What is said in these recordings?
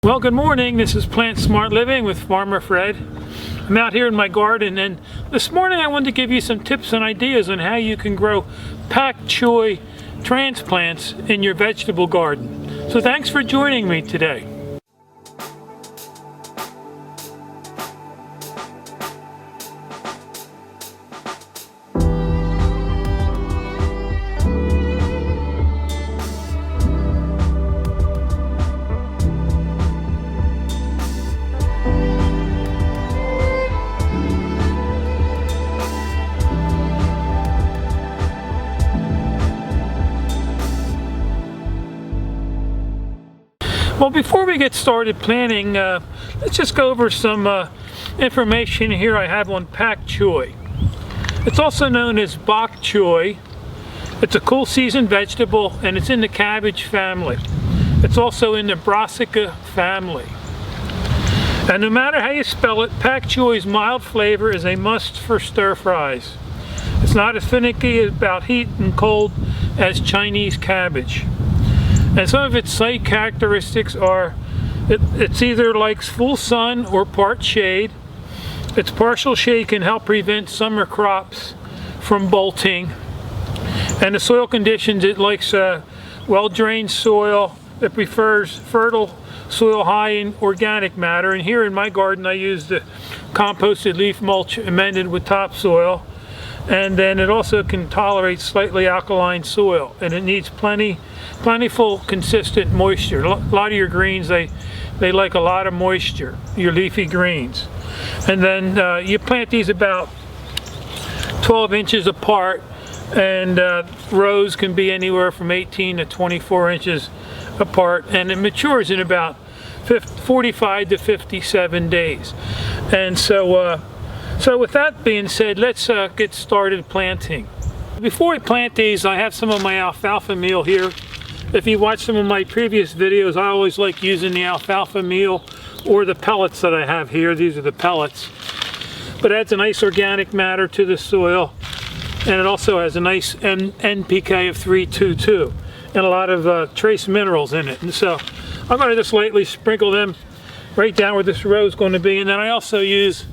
Well, good morning. This is Plant Smart Living with Farmer Fred. I'm out here in my garden, and this morning I wanted to give you some tips and ideas on how you can grow Pak Choi Transplants in your vegetable garden. So thanks for joining me today. Well, before we get started planting, let's just go over some information here I have on Pak Choi. It's also known as bok choy. It's a cool season vegetable, and it's in the cabbage family. It's also in the brassica family. And no matter how you spell it, Pak Choi's mild flavor is a must for stir fries. It's not as finicky about heat and cold as Chinese cabbage. And some of its site characteristics are, it's either likes full sun or part shade. Its partial shade can help prevent summer crops from bolting. And the soil conditions, it likes well-drained soil. It prefers fertile soil high in organic matter. And here in my garden I use the composted leaf mulch amended with topsoil. And then it also can tolerate slightly alkaline soil, and it needs plentiful, consistent moisture. A lot of your greens, they like a lot of moisture, your leafy greens. And then you plant these about 12 inches apart, and rows can be anywhere from 18 to 24 inches apart, and it matures in about 45 to 57 days. And so with that being said, let's get started planting. Before I plant these, I have some of my alfalfa meal here. If you watch some of my previous videos, I always like using the alfalfa meal or the pellets that I have here. These are the pellets. But it adds a nice organic matter to the soil, and it also has a nice NPK of 322 and a lot of trace minerals in it. And so I'm going to just lightly sprinkle them right down where this row is going to be. And then I also use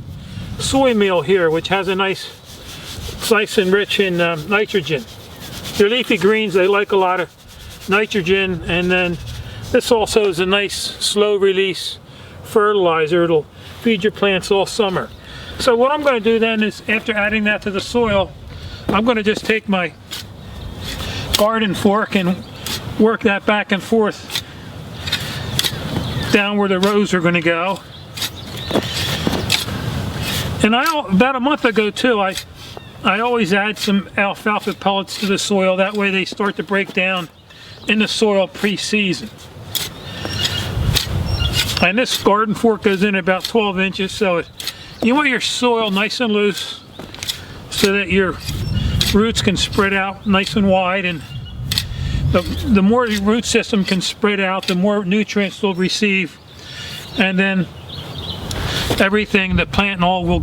soy meal here, which has a nice and rich in nitrogen. Your leafy greens, they like a lot of nitrogen, and then this also is a nice slow release fertilizer. It'll feed your plants all summer. So what I'm going to do then is, after adding that to the soil, I'm going to just take my garden fork and work that back and forth down where the rows are going to go. And about a month ago too, I always add some alfalfa pellets to the soil. That way they start to break down in the soil pre-season. And this garden fork goes in about 12 inches, so you want your soil nice and loose so that your roots can spread out nice and wide. And the more your root system can spread out, the more nutrients they'll receive. And then everything, the plant and all, will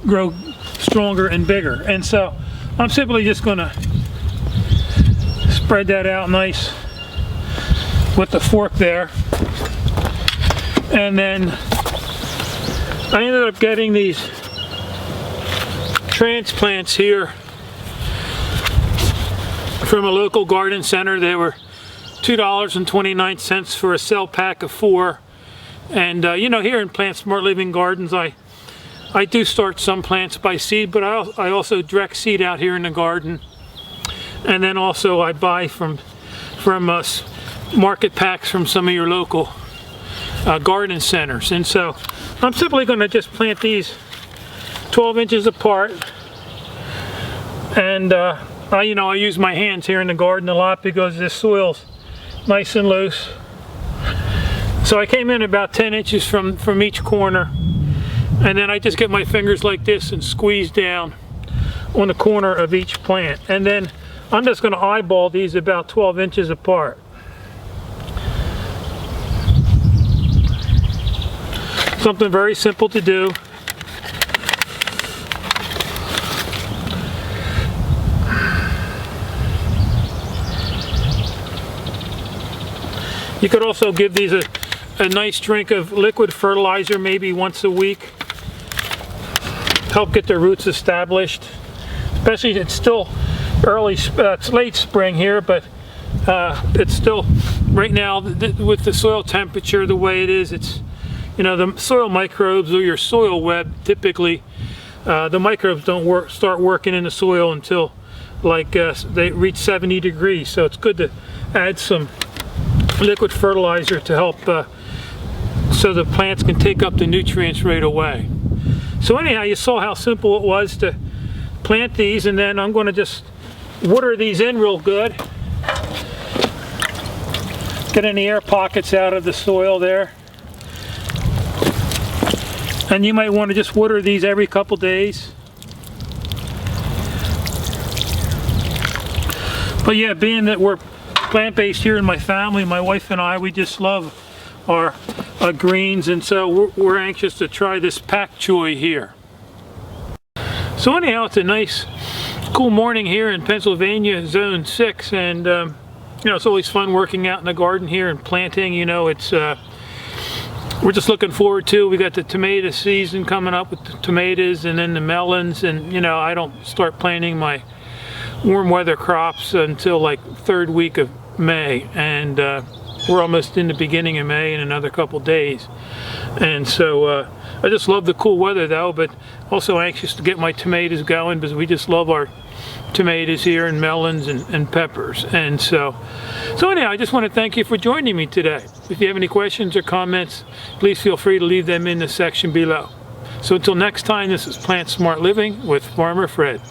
grow stronger and bigger. And so I'm simply just going to spread that out nice with the fork there. And then I ended up getting these transplants here from a local garden center. They were $2.29 for a cell pack of 4. And you know, here in Plant Smart Living Gardens, I do start some plants by seed, but I also direct seed out here in the garden. And then also I buy from market packs from some of your local garden centers. And so I'm simply going to just plant these 12 inches apart. And I use my hands here in the garden a lot because this soil's nice and loose. So I came in about 10 inches from each corner, and then I just get my fingers like this and squeeze down on the corner of each plant. And then I'm just going to eyeball these about 12 inches apart. Something very simple to do. You could also give these a a nice drink of liquid fertilizer maybe once a week. Help get their roots established. Especially it's still early, it's late spring here, but it's still right now with the soil temperature the way it is. It's, you know, the soil microbes or your soil web typically, the microbes don't start working in the soil until like they reach 70 degrees. So it's good to add some liquid fertilizer to help so the plants can take up the nutrients right away. So anyhow, you saw how simple it was to plant these, and then I'm going to just water these in real good. Get any air pockets out of the soil there. And you might want to just water these every couple days. But yeah, being that we're plant-based here in my family, my wife and I, we just love our greens, and so we're anxious to try this Pak Choi here. So anyhow, it's a nice cool morning here in Pennsylvania, Zone 6, and you know, it's always fun working out in the garden here and planting. You know, it's we're just looking forward to, we got the tomato season coming up with the tomatoes and then the melons, and you know, I don't start planting my warm weather crops until like third week of May, and we're almost in the beginning of May in another couple days. And so I just love the cool weather though, but also anxious to get my tomatoes going because we just love our tomatoes here and melons and peppers. And so anyhow, I just want to thank you for joining me today. If you have any questions or comments, please feel free to leave them in the section below. So until next time, this is Plant Smart Living with Farmer Fred.